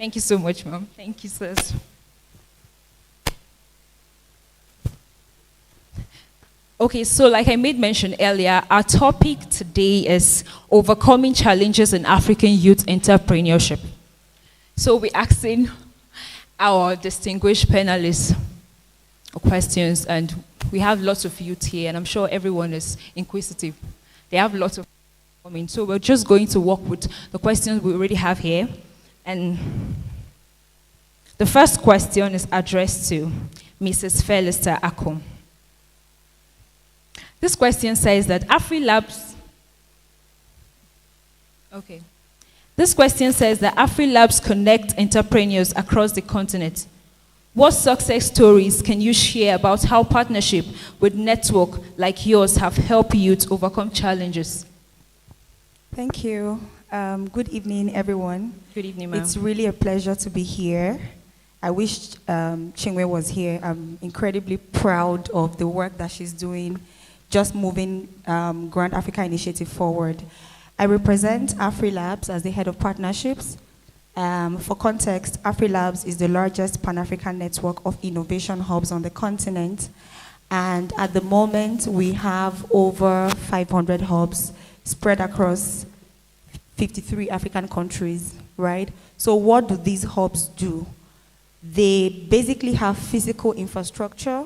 Thank you so much, ma'am. Thank you, sis. Okay, so like I made mention earlier, our topic today is overcoming challenges in African youth entrepreneurship. So we're asking our distinguished panelists questions, and we have lots of youth here, and I'm sure everyone is inquisitive. They have lots of coming, so we're just going to work with the questions we already have here. And the first question is addressed to Mrs. Felista Akon. This question says that Afrilabs. Okay. This question says that Afrilabs connect entrepreneurs across the continent. What success stories can you share about how partnership with network like yours have helped you to overcome challenges? Thank you. Good evening, everyone. Good evening, ma'am. It's really a pleasure to be here. I wish Chinwe was here. I'm incredibly proud of the work that she's doing, just moving Grand Africa Initiative forward. I represent Afrilabs as the head of partnerships. For context, Afrilabs is the largest Pan-African network of innovation hubs on the continent. And at the moment, we have over 500 hubs spread across 53 African countries, right? So what do these hubs do? They basically have physical infrastructure,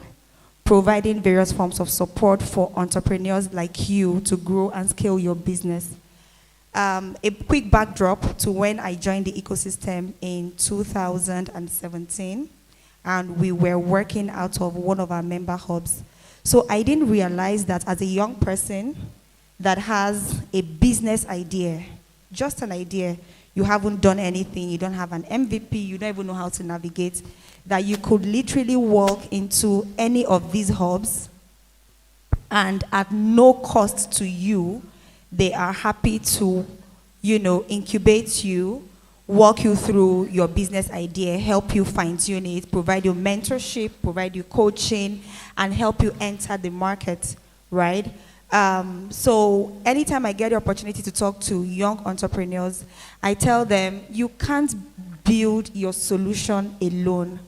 providing various forms of support for entrepreneurs like you to grow and scale your business. A quick backdrop to when I joined the ecosystem in 2017, and we were working out of one of our member hubs. So I didn't realize that as a young person that has a business idea, just an idea, you haven't done anything, you don't have an MVP, you don't even know how to navigate, that you could literally walk into any of these hubs and at no cost to you, they are happy to, incubate you, walk you through your business idea, help you fine-tune it, provide you mentorship, provide you coaching, and help you enter the market, right? So anytime I get the opportunity to talk to young entrepreneurs, I tell them, you can't build your solution alone,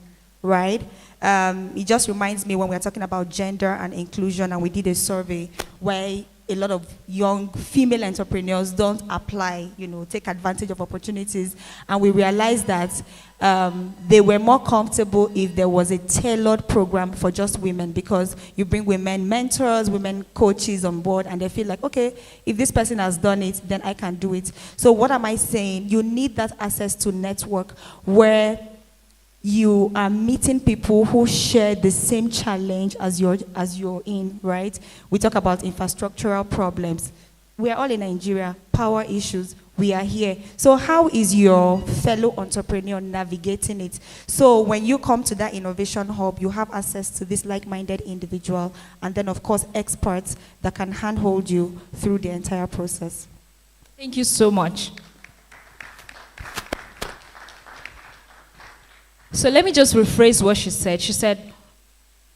right? It just reminds me when we are talking about gender and inclusion, and we did a survey where a lot of young female entrepreneurs don't apply, take advantage of opportunities. And we realized that they were more comfortable if there was a tailored program for just women, because you bring women mentors, women coaches on board, and they feel like, okay, if this person has done it, then I can do it. So what am I saying? You need that access to network where you are meeting people who share the same challenge as you're in, right? We talk about infrastructural problems. We are all in Nigeria, power issues, we are here. So how is your fellow entrepreneur navigating it? So when you come to that innovation hub, you have access to this like-minded individual, and then of course experts that can handhold you through the entire process. Thank you so much. So let me just rephrase what she said. She said,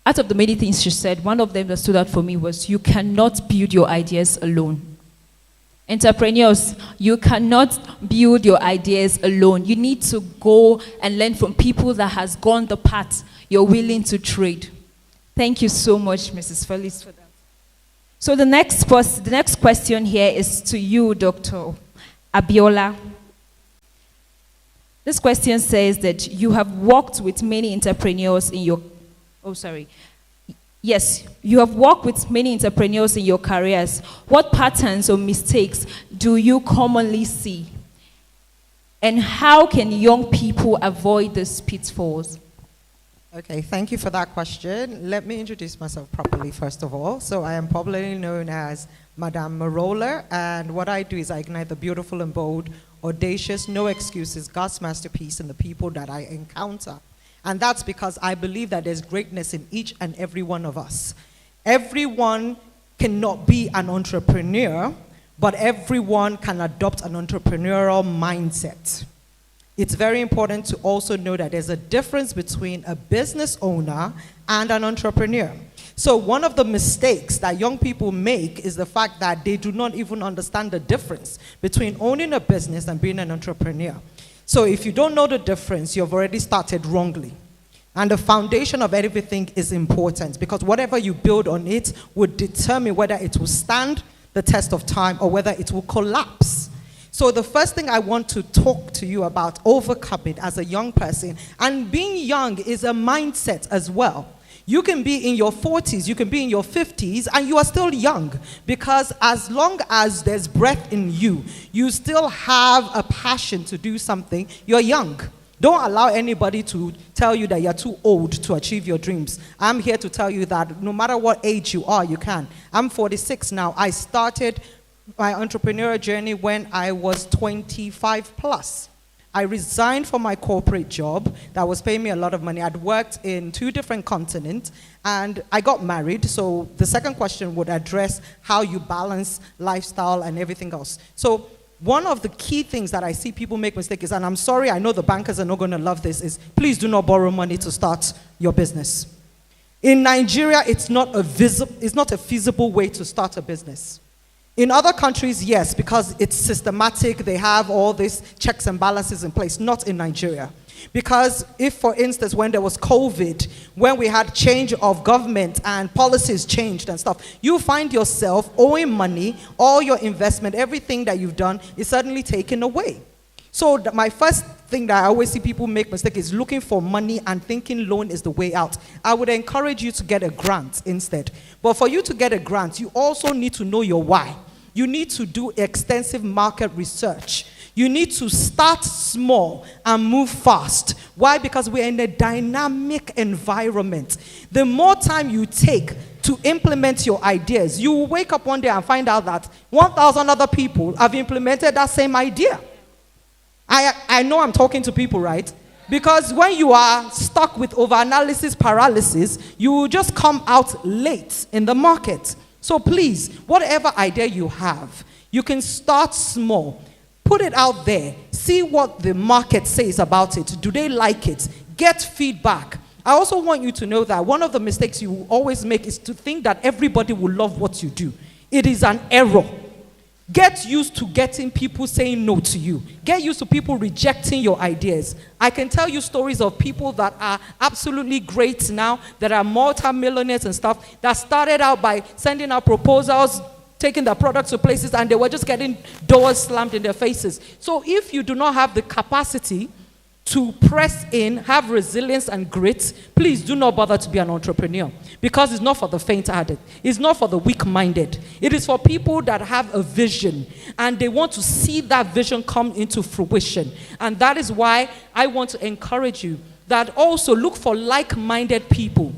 out of the many things she said, one of them that stood out for me was, you cannot build your ideas alone. Entrepreneurs, you cannot build your ideas alone. You need to go and learn from people that has gone the path you're willing to trade. Thank you so much, Mrs. Felista, for that. So the next question here is to you, Dr. Abiola. This question says that you have worked with many entrepreneurs in your, you have worked with many entrepreneurs in your careers. What patterns or mistakes do you commonly see? And how can young people avoid these pitfalls? Okay, thank you for that question. Let me introduce myself properly, first of all. So I am popularly known as Madame Marola, and what I do is I ignite the beautiful and bold, audacious, no excuses, God's masterpiece in the people that I encounter. And that's because I believe that there's greatness in each and every one of us. Everyone cannot be an entrepreneur, but everyone can adopt an entrepreneurial mindset. It's very important to also know that there's a difference between a business owner and an entrepreneur. So one of the mistakes that young people make is the fact that they do not even understand the difference between owning a business and being an entrepreneur. So if you don't know the difference, you've already started wrongly. And the foundation of everything is important, because whatever you build on it would determine whether it will stand the test of time or whether it will collapse. So the first thing I want to talk to you about overcoming as a young person, and being young is a mindset as well. You can be in your 40s, you can be in your 50s, and you are still young, because as long as there's breath in you, you still have a passion to do something, you're young. Don't allow anybody to tell you that you're too old to achieve your dreams. I'm here to tell you that no matter what age you are, you can. I'm 46 now. I started my entrepreneurial journey when I was 25 plus. I resigned from my corporate job that was paying me a lot of money. I'd worked in 2 different continents, and I got married. So the second question would address how you balance lifestyle and everything else. So one of the key things that I see people make mistakes is, and I'm sorry, I know the bankers are not going to love this, is please do not borrow money to start your business. In Nigeria, it's not a feasible way to start a business. In other countries, yes, because it's systematic, they have all these checks and balances in place. Not in Nigeria. Because if, for instance, when there was COVID, when we had change of government and policies changed and stuff, you find yourself owing money, all your investment, everything that you've done is suddenly taken away. So my first thing that I always see people make mistake is looking for money and thinking loan is the way out. I would encourage you to get a grant instead. But for you to get a grant, you also need to know your why. You need to do extensive market research. You need to start small and move fast. Why? Because we're in a dynamic environment. The more time you take to implement your ideas, you will wake up one day and find out that 1,000 other people have implemented that same idea. I know I'm talking to people, right? Because when you are stuck with overanalysis paralysis, you will just come out late in the market. So please, whatever idea you have, you can start small. Put it out there. See what the market says about it. Do they like it? Get feedback. I also want you to know that one of the mistakes you will always make is to think that everybody will love what you do. It is an error. Get used to getting people saying no to you. Get used to people rejecting your ideas. I can tell you stories of people that are absolutely great now, that are multi-millionaires and stuff, that started out by sending out proposals, taking their products to places, and they were just getting doors slammed in their faces. So if you do not have the capacity to press in, have resilience and grit, please do not bother to be an entrepreneur, because it's not for the faint-hearted. It's not for the weak-minded. It is for people that have a vision and they want to see that vision come into fruition. And that is why I want to encourage you that also look for like-minded people.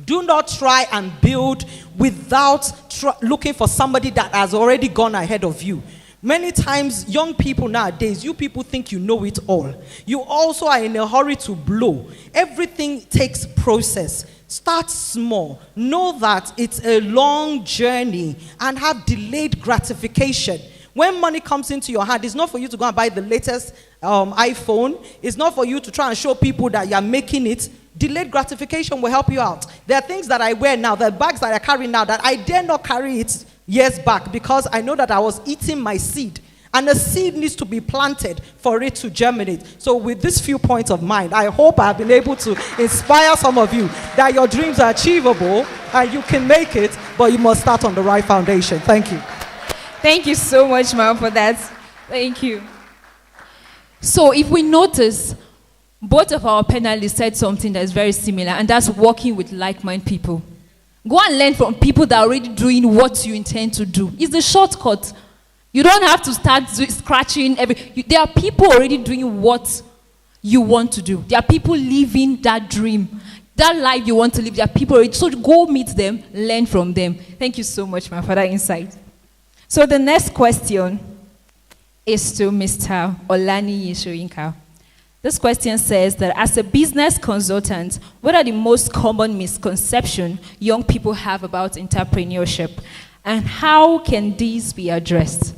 Do not try and build without looking for somebody that has already gone ahead of you. Many times, young people nowadays, you people think you know it all. You also are in a hurry to blow. Everything takes process. Start small. Know that it's a long journey and have delayed gratification. When money comes into your hand, it's not for you to go and buy the latest iPhone. It's not for you to try and show people that you're making it. Delayed gratification will help you out. There are things that I wear now, the bags that I carry now, that I dare not carry it years back, because I know that I was eating my seed. And a seed needs to be planted for it to germinate. So with these few points of mine, I hope I have been able to inspire some of you that your dreams are achievable and you can make it, but you must start on the right foundation. Thank you. Thank you so much, ma'am, for that. Thank you. So if we notice, both of our panelists said something that is very similar, and that's working with like-minded people. Go and learn from people that are already doing what you intend to do. It's the shortcut. You don't have to start scratching there are people already doing what you want to do. There are people living that dream. That life you want to live, there are people already. So go meet them, learn from them. Thank you so much, ma'am, for that insight. So the next question is to Mr. Olaniyi Soyinka. This question says that as a business consultant, what are the most common misconceptions young people have about entrepreneurship, and how can these be addressed?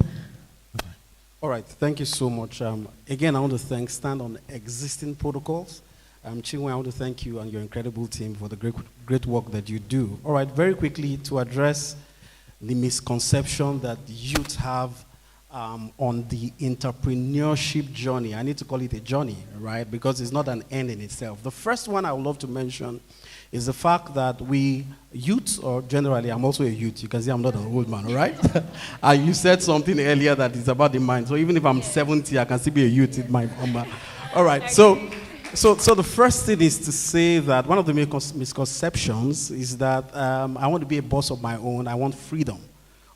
All right, thank you so much. Again, I want to stand on existing protocols. Chinwe, I want to thank you and your incredible team for the great work that you do. All right, very quickly, to address the misconception that youth have on the entrepreneurship journey. I need to call it a journey, right? Because it's not an end in itself. The first one I would love to mention is the fact that we youths, or generally, I'm also a youth. You can see I'm not an old man, right? And you said something earlier that is about the mind. So even if I'm 70, I can still be a youth in my all right. So the first thing is to say that one of the misconceptions is that I want to be a boss of my own. I want freedom.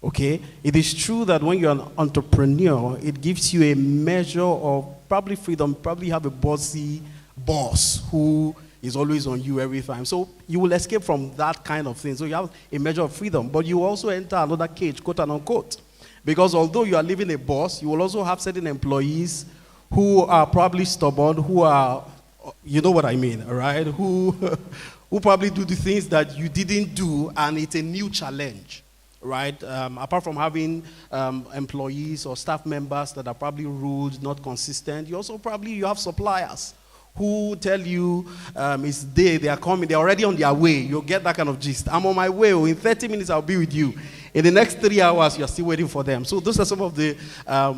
Okay? It is true that when you're an entrepreneur, it gives you a measure of probably freedom. Probably have a bossy boss who is always on you every time. So you will escape from that kind of thing. So you have a measure of freedom. But you also enter another cage, quote and unquote. Because although you are living a boss, you will also have certain employees who are probably stubborn, who are, you know what I mean, all right? Who probably do the things that you didn't do, and it's a new challenge. Right? Apart from having employees or staff members that are probably rude, not consistent, you also probably have suppliers who tell you they are coming, they're already on their way. You'll get that kind of gist. I'm on my way. In 30 minutes, I'll be with you. In the next 3 hours, you're still waiting for them. So those are some of the,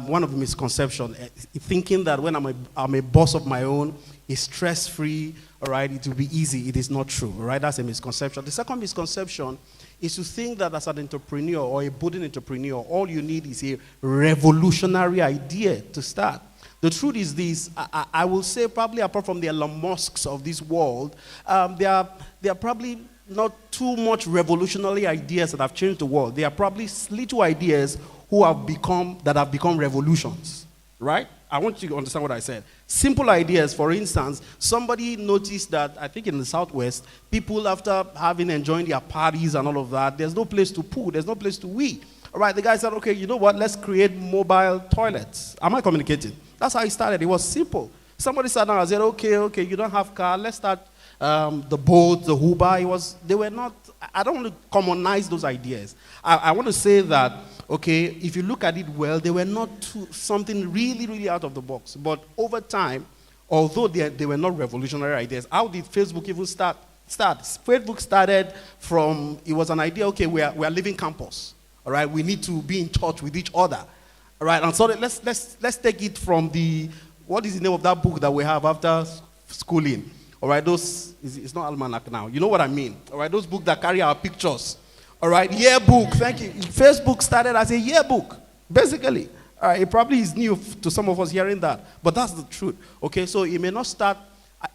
one of the misconceptions. Thinking that when I'm a boss of my own, it's stress-free, all right, it will be easy. It is not true, all right? That's a misconception. The second misconception is to think that as an entrepreneur or a budding entrepreneur, all you need is a revolutionary idea to start. The truth is this, I will say probably apart from the Elon Musks of this world, there are probably not too much revolutionary ideas that have changed the world. There are probably little ideas that have become revolutions, right? I want you to understand what I said. Simple ideas, for instance, somebody noticed that, I think in the Southwest, people after enjoying their parties and all of that, there's no place to poo, there's no place to wee. All right, the guy said, okay, you know what, let's create mobile toilets. Am I communicating? That's how it started. It was simple. Somebody sat down and said, okay, you don't have car, let's start the boat, the Uber. I don't want to commonize those ideas. I want to say that, okay, if you look at it well, they were not something really, really out of the box. But over time, although they were not revolutionary ideas, how did Facebook even start? Facebook started from, it was an idea, okay, we are leaving campus. All right, we need to be in touch with each other. All right, and so let's take it from what is the name of that book that we have after schooling? All right, it's not almanac now. You know what I mean? All right, those books that carry our pictures. All right, yearbook, thank you. Facebook started as a yearbook, basically. All right, it probably is new to some of us hearing that, but that's the truth. Okay, so it may not start,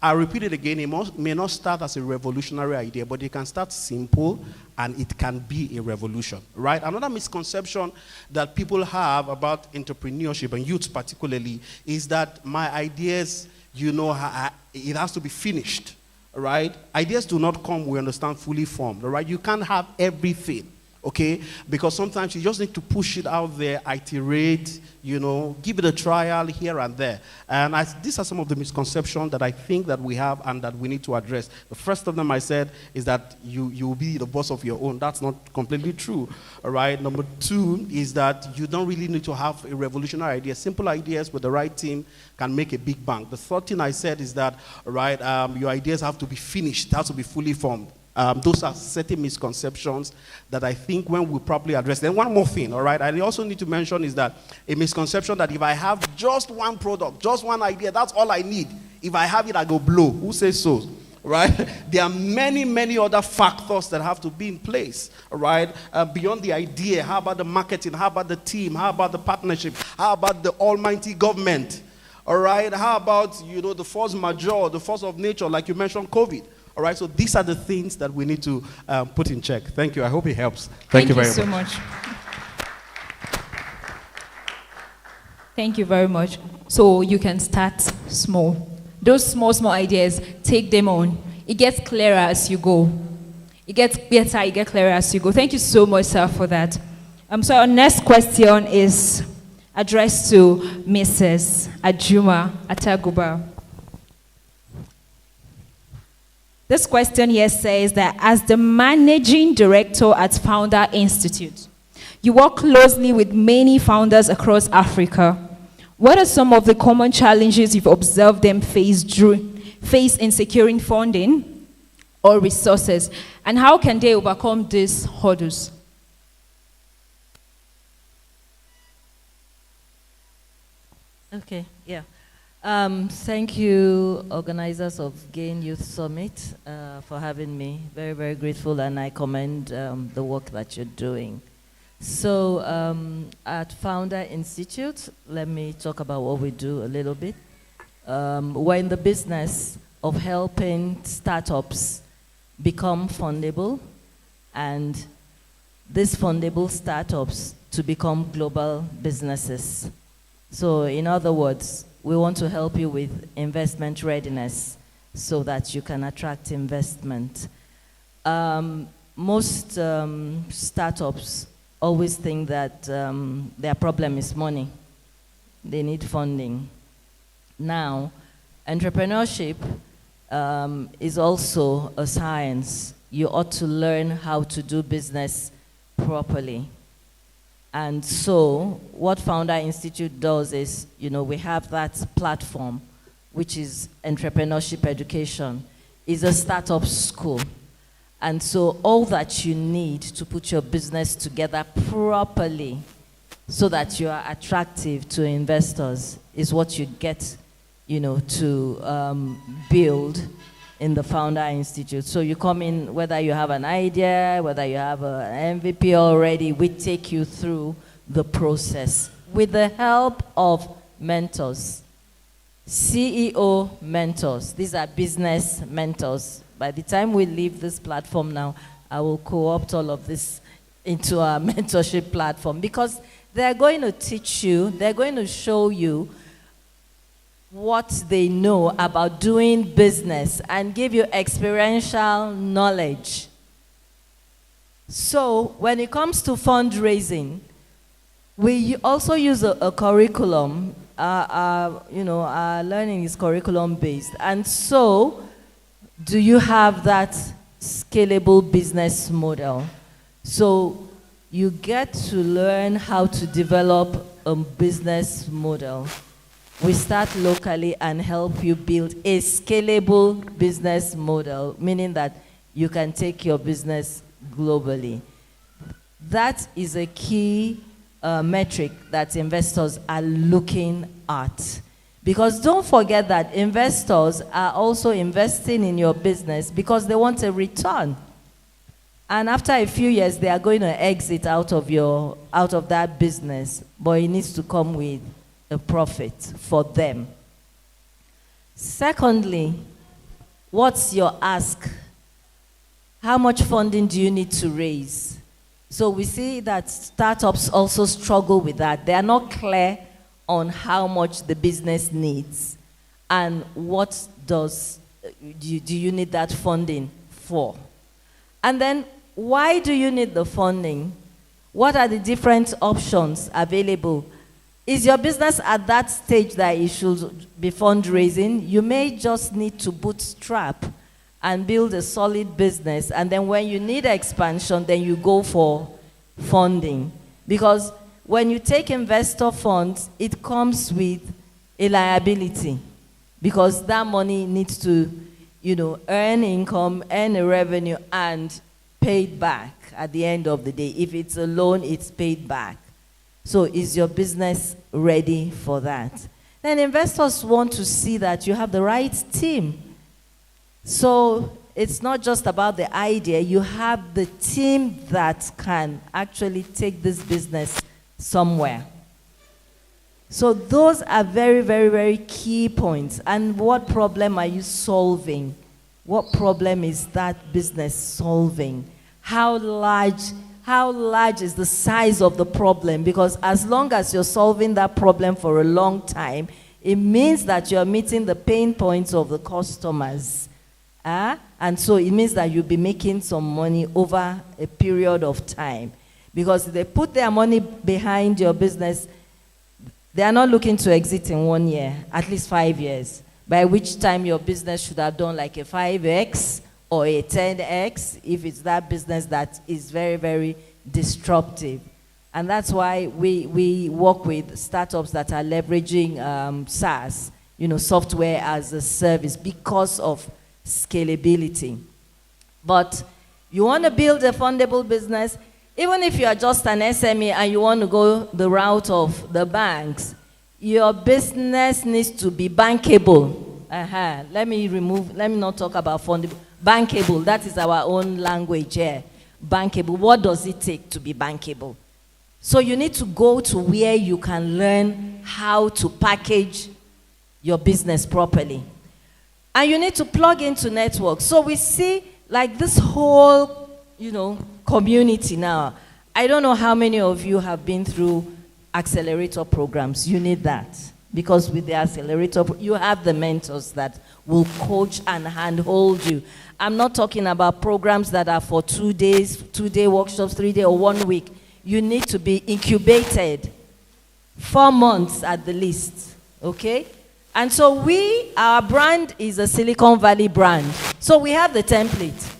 I repeat it again, it may not start as a revolutionary idea, but it can start simple and it can be a revolution, right? Another misconception that people have about entrepreneurship, and youth particularly, is that my ideas, it has to be finished. Right? Ideas do not come, we understand, fully formed. All right? You can't have everything, okay? Because sometimes you just need to push it out there, iterate, give it a trial here and there. And these are some of the misconceptions that I think that we have and that we need to address. The first of them I said is that you will be the boss of your own. That's not completely true. All right? Number two is that you don't really need to have a revolutionary idea. Simple ideas with the right team can make a big bang. The third thing I said is that, all right, your ideas have to be finished, have to be fully formed. Those are certain misconceptions that I think when we properly address. Then one more thing, all right, I also need to mention is that a misconception that if I have just one product, just one idea, that's all I need. If I have it, I go blow. Who says so? Right? There are many, many other factors that have to be in place, all right? Beyond the idea, how about the marketing? How about the team? How about the partnership? How about the almighty government? All right? How about, the force majeure, the force of nature, like you mentioned, COVID? All right, so these are the things that we need to put in check. Thank you. I hope it helps. Thank you very much. Thank you so much. Thank you very much. So you can start small. Those small ideas, take them on. It gets clearer as you go. It gets better, it gets clearer as you go. Thank you so much, sir, for that. So our next question is addressed to Mrs. Ajuma Atguba. This question here says that as the managing director at Founder Institute, you work closely with many founders across Africa. What are some of the common challenges you've observed them face in securing funding or resources, and how can they overcome these hurdles? Okay, yeah. Thank you, organizers of Gain Youth Summit, for having me. Very, very grateful, and I commend the work that you're doing. So, at Founder Institute, let me talk about what we do a little bit. We're in the business of helping startups become fundable, and these fundable startups to become global businesses. So in other words, we want to help you with investment readiness so that you can attract investment. Most startups always think that their problem is money. They need funding. Now, entrepreneurship is also a science. You ought to learn how to do business properly. And so what Founder Institute does is, we have that platform, which is entrepreneurship education, is a startup school. And so all that you need to put your business together properly so that you are attractive to investors is what you get, to build in the Founder Institute. So you come in, whether you have an idea, whether you have an MVP already, we take you through the process with the help of mentors, CEO mentors. These are business mentors. By the time we leave this platform now, I will co-opt all of this into our mentorship platform, because they're going to teach you, they're going to show you what they know about doing business and give you experiential knowledge. So when it comes to fundraising, we also use a curriculum. Our learning is curriculum based. And so, do you have that scalable business model? So you get to learn how to develop a business model. We start locally and help you build a scalable business model, meaning that you can take your business globally. That is a key metric that investors are looking at. Because don't forget that investors are also investing in your business because they want a return. And after a few years, they are going to exit out of that business, but it needs to come with a profit for them. Secondly, what's your ask? How much funding do you need to raise? So we see that startups also struggle with that. They are not clear on how much the business needs and what do you need that funding for. And then, why do you need the funding? What are the different options available? Is your business at that stage that it should be fundraising? You may just need to bootstrap and build a solid business, and then when you need expansion, then you go for funding. Because when you take investor funds, it comes with a liability, because that money needs to, earn income, earn a revenue, and pay it back at the end of the day. If it's a loan, it's paid back. So is your business ready for that? Then investors want to see that you have the right team. So it's not just about the idea. You have the team that can actually take this business somewhere. So those are very, very, very key points. And what problem are you solving? What problem is that business solving? How large is the size of the problem? Because as long as you're solving that problem for a long time, it means that you're meeting the pain points of the customers. And so it means that you'll be making some money over a period of time. Because if they put their money behind your business, they are not looking to exit in 1 year, at least 5 years, by which time your business should have done like a 5x or a 10x if it's that business that is very, very disruptive. And that's why we work with startups that are leveraging SaaS, software as a service, because of scalability. But you want to build a fundable business, even if you are just an SME and you want to go the route of the banks, your business needs to be bankable. Let me not talk about fundable. Bankable, that is our own language here. Bankable, what does it take to be bankable? So you need to go to where you can learn how to package your business properly. And you need to plug into networks. So we see like this whole, community now. I don't know how many of you have been through accelerator programs. You need that. Because with the accelerator, you have the mentors that will coach and handhold you. I'm not talking about programs that are for 2 days, 2-day workshops, 3-day or 1 week. You need to be incubated 4 months at the least, okay? And so our brand is a Silicon Valley brand. So we have the template.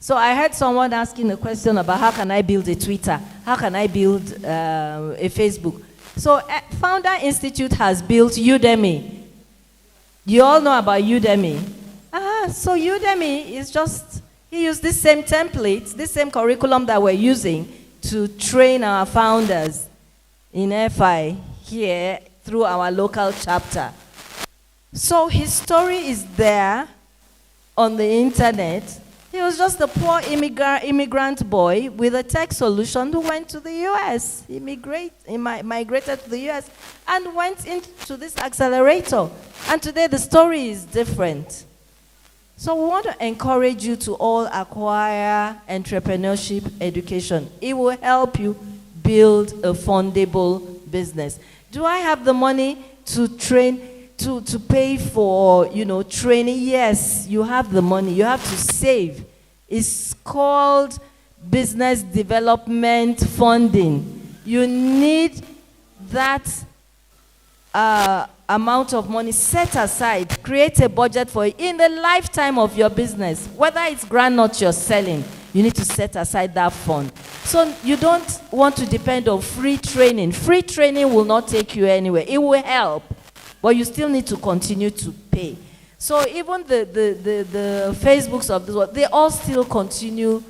So I heard someone asking a question about how can I build a Twitter? How can I build a Facebook? So Founder Institute has built Udemy. You all know about Udemy. So Udemy is just, he used this same template, this same curriculum that we're using to train our founders in FI here through our local chapter. So his story is there on the internet. He was just a poor immigrant boy with a tech solution who went to the US, migrated to the US, and went into this accelerator. And today the story is different. So we want to encourage you to all acquire entrepreneurship education. It will help you build a fundable business. Do I have the money to train, to pay for, training? Yes, you have the money. You have to save. It's called business development funding. You need that amount of money set aside. Create a budget for it in the lifetime of your business. Whether it's groundnut you're selling, you need to set aside that fund. So you don't want to depend on free training. Free training will not take you anywhere. It will help, but you still need to continue to pay. So even the Facebooks of this world, they all still continue,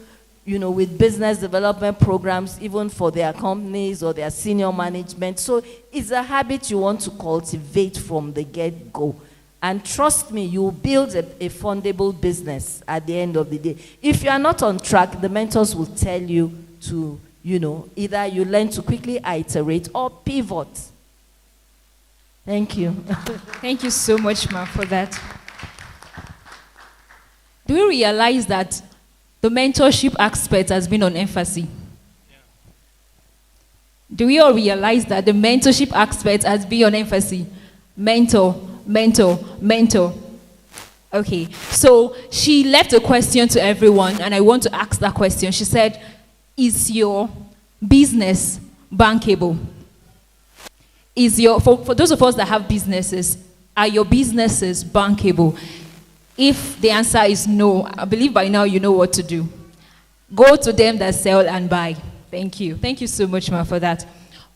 with business development programs, even for their companies or their senior management. So it's a habit you want to cultivate from the get-go. And trust me, you will build a fundable business at the end of the day. If you are not on track, the mentors will tell you to, either you learn to quickly iterate or pivot. Thank you. Thank you so much, Ma, for that. Do you realize that the mentorship aspect has been on emphasis? Do we all realize that the mentorship aspect has been on emphasis? Mentor. Okay, so she left a question to everyone, and I want to ask that question. She said, is your business bankable? For those of us that have businesses, are your businesses bankable? If the answer is no, I believe by now you know what to do. Go to them that sell and buy. Thank you. Thank you so much, Ma, for that.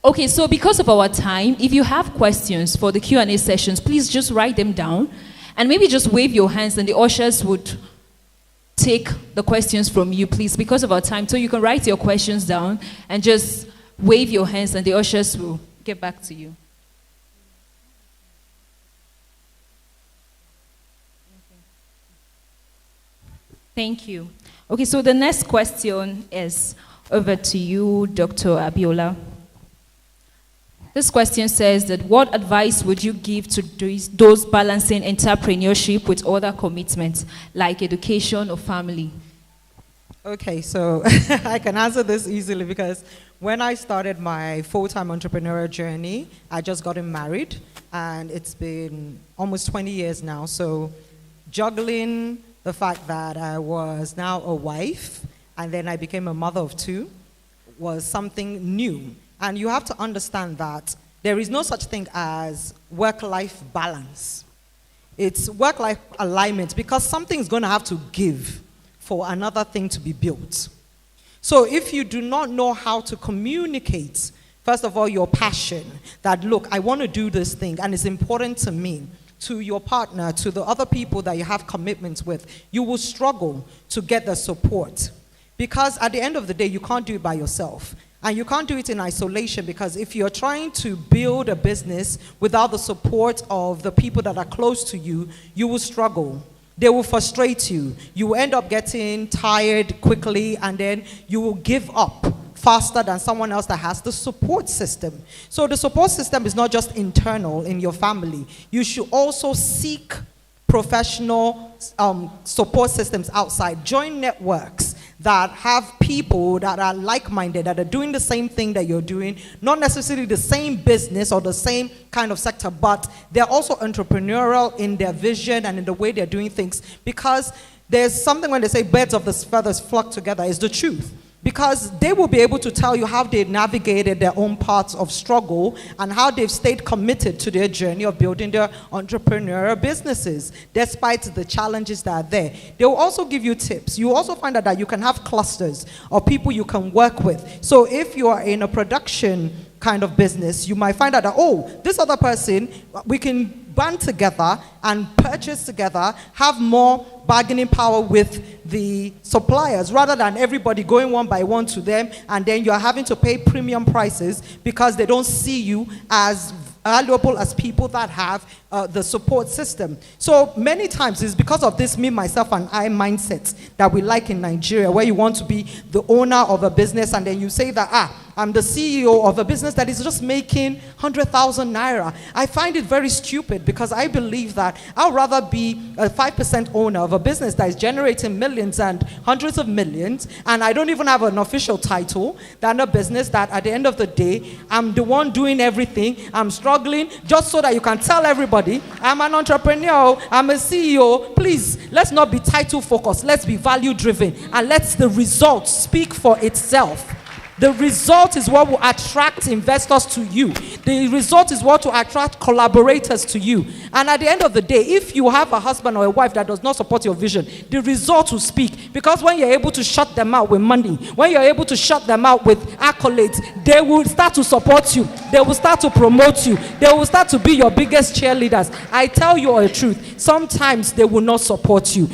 Okay, so because of our time, if you have questions for the Q&A sessions, please just write them down. And maybe just wave your hands and the ushers would take the questions from you, please, because of our time. So you can write your questions down and just wave your hands and the ushers will get back to you. Thank you. Okay, so the next question is over to you, Dr. Abiola. This question says that what advice would you give to those balancing entrepreneurship with other commitments like education or family? Okay, so I can answer this easily because when I started my full-time entrepreneurial journey, I just gotten married and it's been almost 20 years now. So juggling the fact that I was now a wife and then I became a mother of 2 was something new. And you have to understand that there is no such thing as work-life balance. It's work-life alignment because something's going to have to give for another thing to be built. So if you do not know how to communicate, first of all, your passion, that look, I want to do this thing and it's important to me, to your partner, to the other people that you have commitments with, you will struggle to get the support. Because at the end of the day, you can't do it by yourself. And you can't do it in isolation, because if you're trying to build a business without the support of the people that are close to you, you will struggle. They will frustrate you. You will end up getting tired quickly, and then you will give up faster than someone else that has the support system. So the support system is not just internal in your family. You should also seek professional support systems outside. Join networks that have people that are like-minded, that are doing the same thing that you're doing, not necessarily the same business or the same kind of sector, but they're also entrepreneurial in their vision and in the way they're doing things. Because there's something when they say birds of the feathers flock together, is the truth. Because they will be able to tell you how they navigated their own paths of struggle and how they've stayed committed to their journey of building their entrepreneurial businesses, despite the challenges that are there. They will also give you tips. You also find out that you can have clusters of people you can work with. So if you are in a production kind of business, you might find out that, oh, this other person, we can band together and purchase together, have more bargaining power with the suppliers, rather than everybody going one by one to them, and then you're having to pay premium prices because they don't see you as valuable as people that have the support system. So many times it's because of this me, myself, and I mindset that we like in Nigeria, where you want to be the owner of a business, and then you say that, I'm the CEO of a business that is just making 100,000 naira. I find it very stupid, because I believe that I'd rather be a 5% owner of a business that is generating millions and hundreds of millions, and I don't even have an official title, than a business that at the end of the day, I'm the one doing everything, I'm struggling, just so that you can tell everybody, I'm an entrepreneur, I'm a CEO. Please, let's not be title focused, let's be value driven, and let the result speak for itself. The result is what will attract investors to you. The result is what will attract collaborators to you. And at the end of the day, if you have a husband or a wife that does not support your vision, the result will speak. Because when you're able to shut them out with money, when you're able to shut them out with accolades, they will start to support you. They will start to promote you. They will start to be your biggest cheerleaders. I tell you the truth, sometimes they will not support you.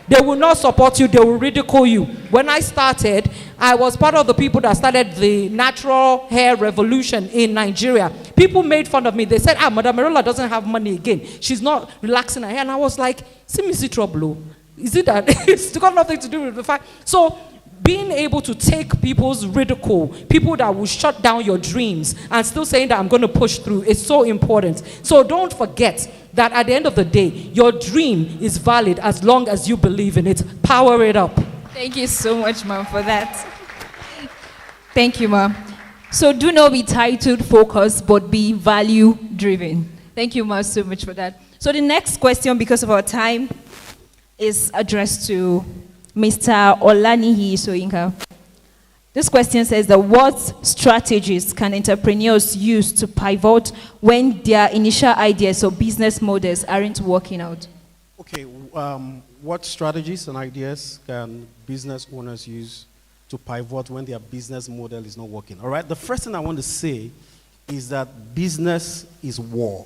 They will not support you, they will ridicule you. When I started, I was part of the people that started the natural hair revolution in Nigeria. People made fun of me. They said, Madam Merola doesn't have money again. She's not relaxing her hair. And I was like, see trouble. Is it that? It's got nothing to do with the fact. So, being able to take people's ridicule, people that will shut down your dreams, and still saying that I'm going to push through, is so important. So don't forget that at the end of the day, your dream is valid as long as you believe in it. Power it up. Thank you so much, ma'am, for that. Thank you, ma'am. So do not be title focused, but be value driven. Thank you, ma'am, so much for that. So the next question, because of our time, is addressed to Mr. Olaniyi Soyinka. This question says that what strategies can entrepreneurs use to pivot when their initial ideas or business models aren't working out? Okay, what strategies and ideas can business owners use to pivot when their business model is not working? All right, the first thing I want to say is that business is war.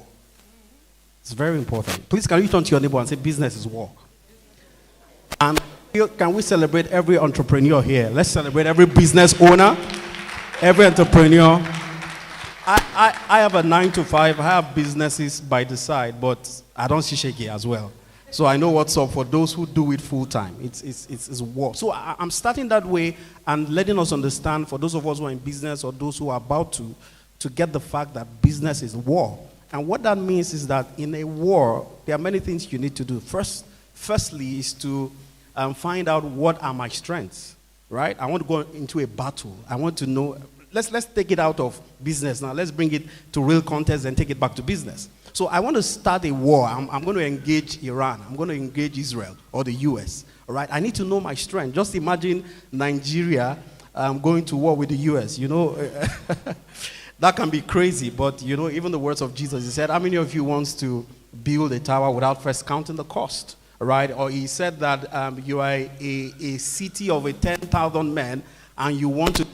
It's very important. Please, can you turn to your neighbor and say business is war? And can we celebrate every entrepreneur here? Let's celebrate every business owner, every entrepreneur. I have a 9-to-5. I have businesses by the side, but I don't see shaky as well. So I know what's up for those who do it full time. It's war. So I'm starting that way and letting us understand, for those of us who are in business or those who are about to get the fact that business is war. And what that means is that in a war, there are many things you need to do. Firstly is to find out what are my strengths, right? I want to go into a battle. I want to know, let's take it out of business now. Let's bring it to real context and take it back to business. So I want to start a war. I'm going to engage Iran. I'm going to engage Israel or the US, all right? I need to know my strength. Just imagine Nigeria going to war with the US, you know. That can be crazy, but, you know, even the words of Jesus, he said, how many of you wants to build a tower without first counting the cost? Right? Or he said that you are a city of 10,000 men and you want to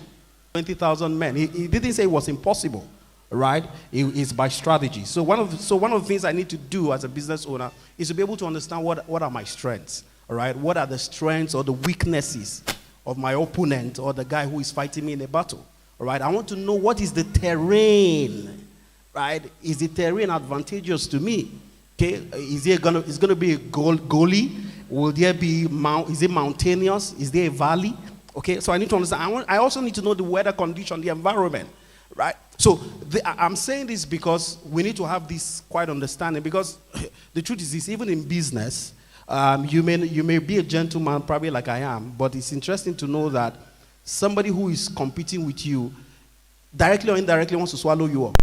20,000 men. He didn't say it was impossible, right? It's by strategy. So one of the things I need to do as a business owner is to be able to understand what are my strengths, all right? What are the strengths or the weaknesses of my opponent or the guy who is fighting me in a battle. All right, I want to know what is the terrain, right? Is the terrain advantageous to me? Okay, is it gonna be a goalie? Will there be is it mountainous? Is there a valley? Okay, so I need to understand. I also need to know the weather condition, the environment, right? So I'm saying this because we need to have this quite understanding, because the truth is this, even in business, you may be a gentleman probably like I am, but it's interesting to know that somebody who is competing with you directly or indirectly wants to swallow you up.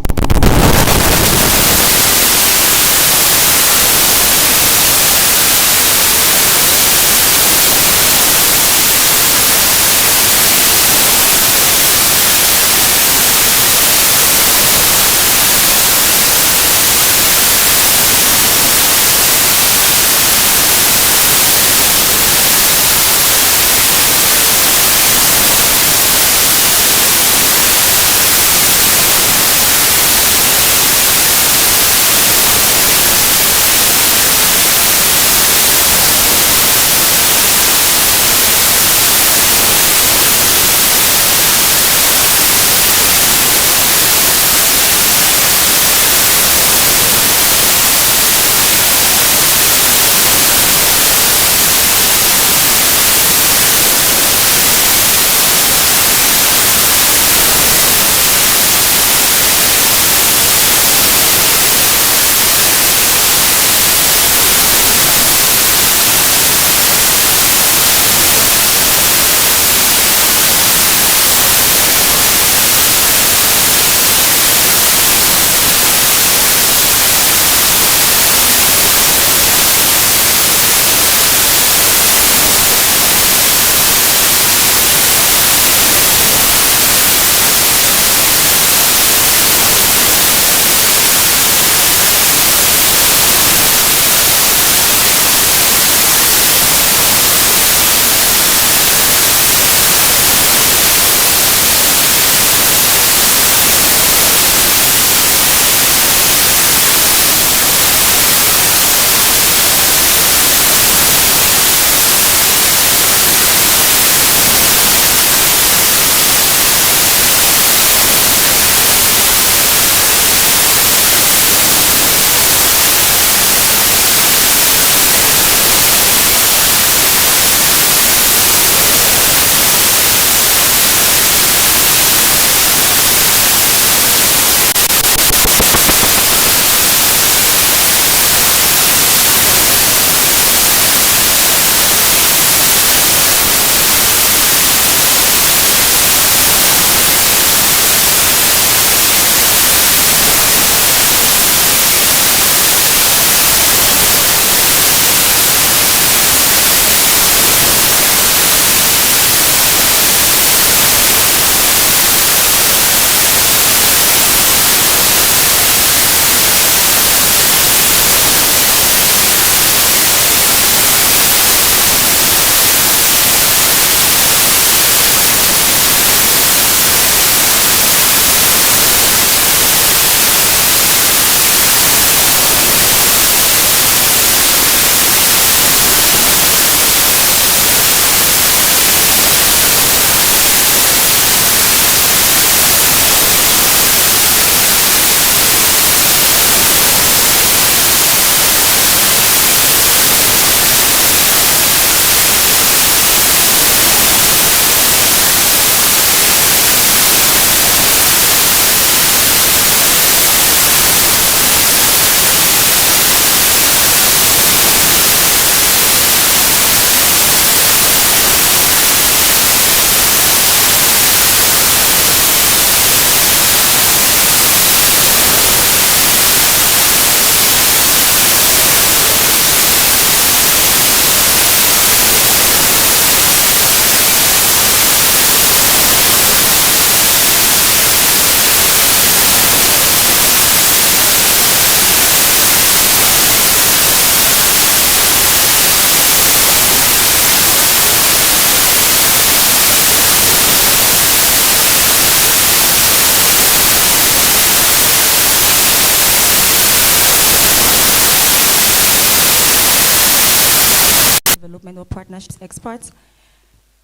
Development or partnerships experts.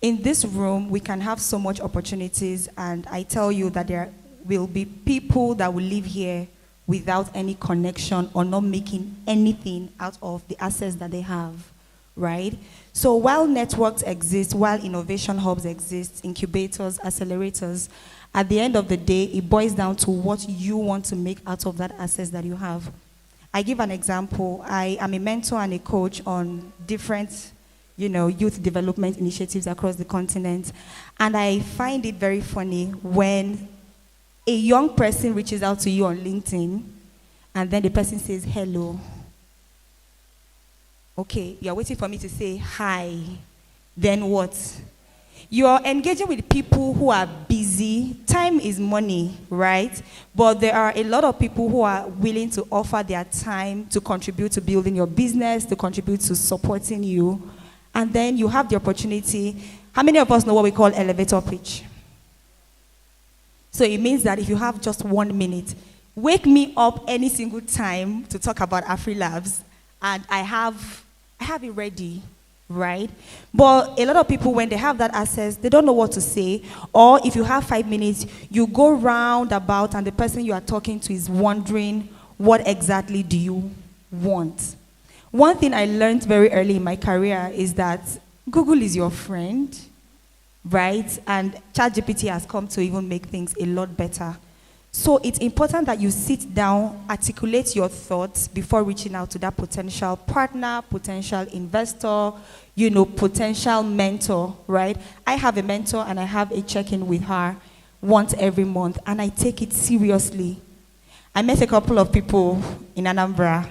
In this room, we can have so much opportunities, and I tell you that there will be people that will live here without any connection or not making anything out of the assets that they have, right? So while networks exist, while innovation hubs exist, incubators, accelerators, at the end of the day, it boils down to what you want to make out of that assets that you have. I give an example. I am a mentor and a coach on different, youth development initiatives across the continent. And I find it very funny when a young person reaches out to you on LinkedIn, and then the person says, hello. Okay, you're waiting for me to say hi. Then what? You're engaging with people who are busy. Time is money, right? But there are a lot of people who are willing to offer their time to contribute to building your business, to contribute to supporting you. And then you have the opportunity. How many of us know what we call elevator pitch? So it means that if you have just 1 minute, wake me up any single time to talk about Afrilabs, and I have it ready, right? But a lot of people, when they have that access, they don't know what to say. Or if you have 5 minutes, you go round about, and the person you are talking to is wondering, what exactly do you want? One thing I learned very early in my career is that Google is your friend, right? And ChatGPT has come to even make things a lot better. So it's important that you sit down, articulate your thoughts before reaching out to that potential partner, potential investor, potential mentor, right? I have a mentor, and I have a check-in with her once every month, and I take it seriously. I met a couple of people in Anambra,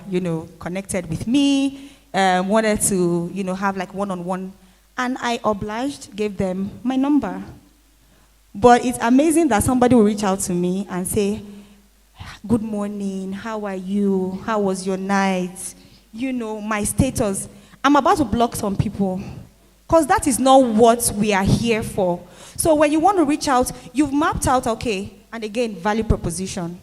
connected with me, wanted to, have like one-on-one, and I obliged, gave them my number. But it's amazing that somebody will reach out to me and say, good morning, how are you? How was your night? My status. I'm about to block some people because that is not what we are here for. So when you want to reach out, you've mapped out, okay, and again, value proposition.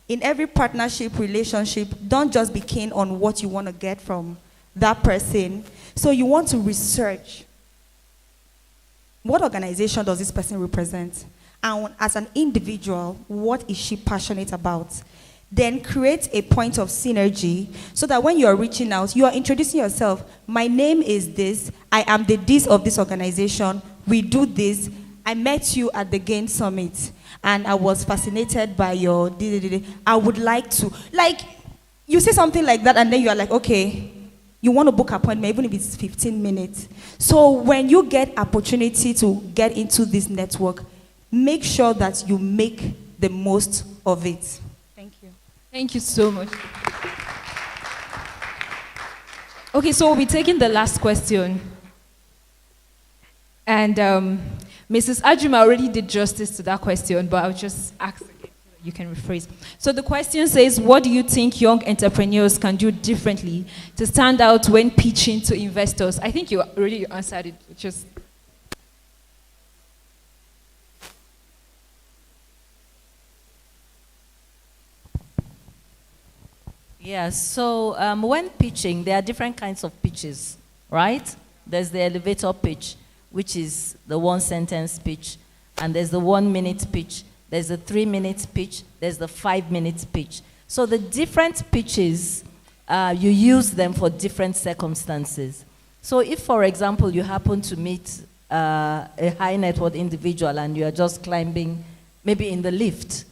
In every partnership, relationship, don't just be keen on what you want to get from that person. So you want to research. What organization does this person represent? And as an individual, what is she passionate about? Then create a point of synergy so that when you are reaching out, you are introducing yourself. My name is this. I am the this of this organization. We do this. I met you at the GAIN Summit, and I was fascinated by your... I would like to... you say something like that, and then you are like, okay, you want to book appointment, even if it's 15 minutes. So when you get opportunity to get into this network, make sure that you make the most of it. Thank you. Thank you so much. Okay, so we'll be taking the last question. And Mrs. Ajuma already did justice to that question, but I'll just ask again so that you can rephrase. So the question says, what do you think young entrepreneurs can do differently to stand out when pitching to investors? I think you already answered it, just... Yeah, so when pitching, there are different kinds of pitches, right? There's the elevator pitch, which is the 1-sentence pitch, and there's the 1-minute pitch, there's the 3-minute pitch, there's the 5-minute pitch. So the different pitches, you use them for different circumstances. So if, for example, you happen to meet a high net worth individual and you are just climbing, maybe in the lift,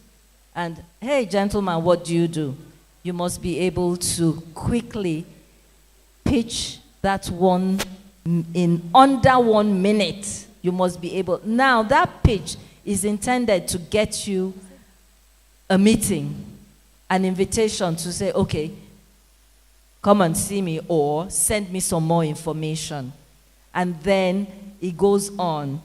and, hey, gentlemen, what do you do? You must be able to quickly pitch that one in under 1 minute. You must be able. Now, that pitch is intended to get you a meeting, an invitation to say, okay, come and see me, or send me some more information. And then it goes on,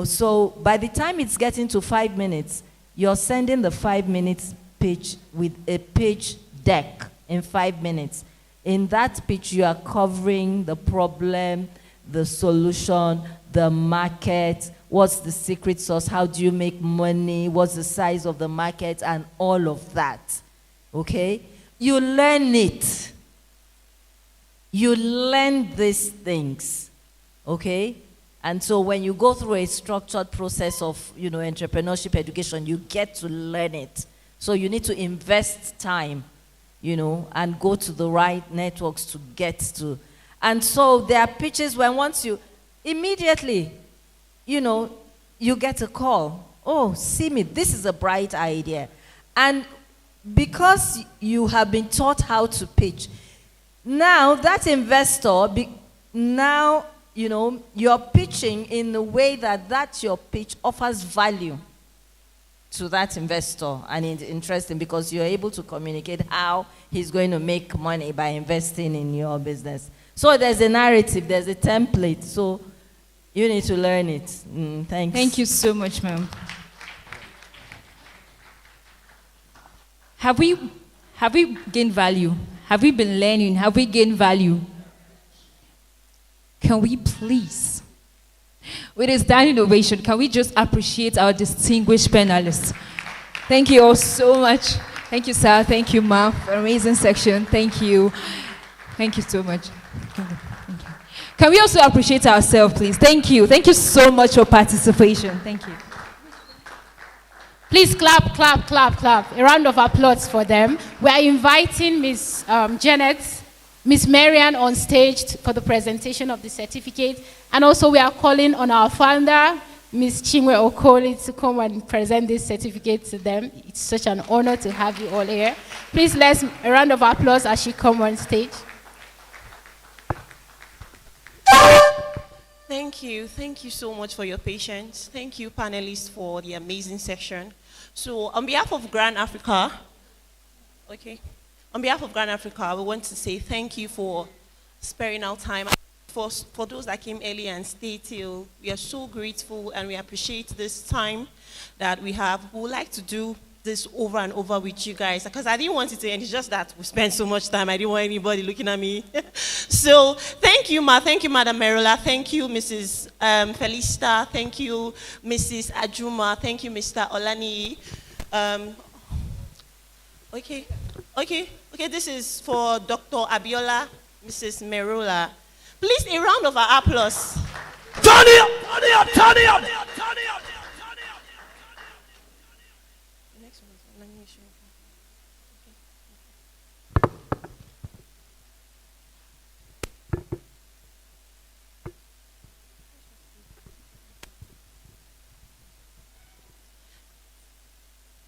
So by the time it's getting to 5 minutes, you're sending the 5 minutes pitch with a pitch deck in 5 minutes. In that pitch, you are covering the problem, the solution, the market, what's the secret sauce, how do you make money, what's the size of the market, and all of that, okay? You learn it. You learn these things, okay? And so when you go through a structured process of, entrepreneurship education, you get to learn it. So you need to invest time, and go to the right networks to get to. And so there are pitches when once you, immediately, you get a call. Oh, see me, this is a bright idea. And because you have been taught how to pitch, now that investor, you're pitching in a way that your pitch offers value to that investor, and it's interesting because you're able to communicate how he's going to make money by investing in your business. So there's a narrative, there's a template, so you need to learn it. Thanks. Thank you so much, ma'am. Have we gained value? Have we been learning? Have we gained value? Can we please, with a standing ovation, can we just appreciate our distinguished panelists? Thank you all so much. Thank you, sir. Thank you, ma'am, for an amazing section. Thank you. Thank you so much. Thank you. Can we also appreciate ourselves, please? Thank you. Thank you so much for participation. Thank you. Please clap, clap, clap, clap. A round of applause for them. We are inviting Miss Janet, Miss Marian on stage for the presentation of the certificate. And also we are calling on our founder, Miss Chinwe Okoli, to come and present this certificate to them. It's such an honor to have you all here. Please let's a round of applause as she comes on stage. Thank you. Thank you so much for your patience. Thank you, panelists, for the amazing session. So on behalf of Grand Africa, on behalf of Grand Africa, we want to say thank you for sparing our time. For those that came early and stayed till, we are so grateful and we appreciate this time that we have. We would like to do this over and over with you guys because I didn't want it to end. It's just that we spent so much time. I didn't want anybody looking at me. So thank you, Thank you, Madam Merola. Thank you, Mrs. Felista. Thank you, Mrs. Ajuma. Thank you, Mr. Olaniyi. Okay, this is for Dr. Abiola, Mrs. Merola. Please, a round of applause. Turn it up, turn it up, turn it up, turn it up, turn it up. The next one is Olaniyi.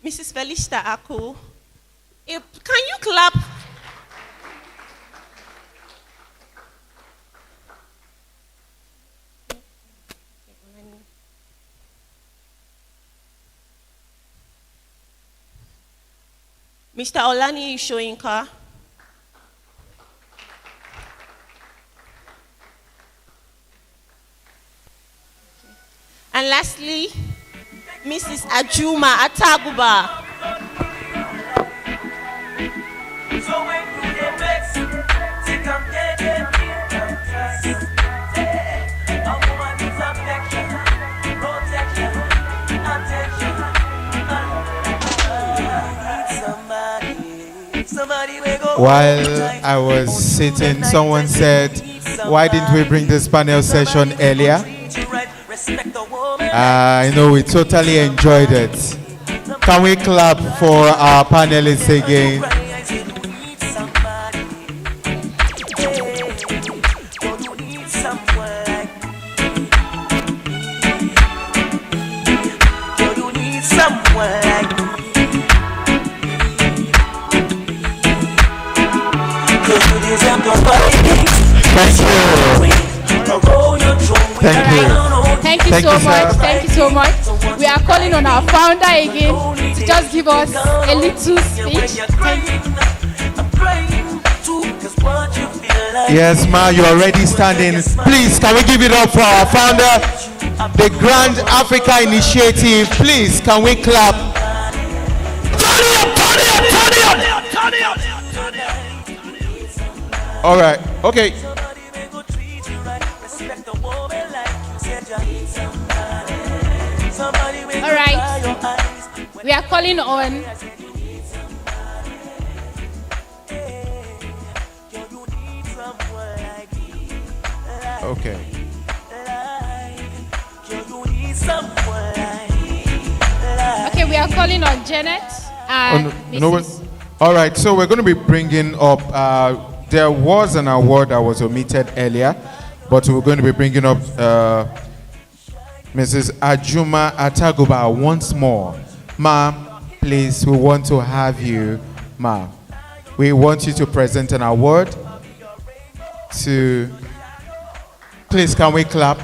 Mrs. Felista Ako, can you clap? Mr. Olaniyi Soyinka. And lastly, Mrs. Ajuma Atguba. While I was sitting, someone said, why didn't we bring this panel session earlier? I know we totally enjoyed it. Can we clap for our panelists again? Thank you so much. Thank you so much. We are calling on our founder again to just give us a little speech. Yes, Ma, you're already standing. Please, can we give it up for our founder, the Grand Africa Initiative? Please, can we clap? All right, okay. All right, we are calling on okay. Okay, we are calling on Janet and Mrs. All right, so we're going to be bringing up, there was an award that was omitted earlier, but we're going to be bringing up Mrs. Ajuma Atguba once more. Ma, please, we want to have you, ma. We want you to present an award to, please, can we clap?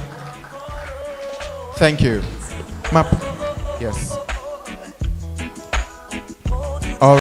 Thank you. Ma, yes.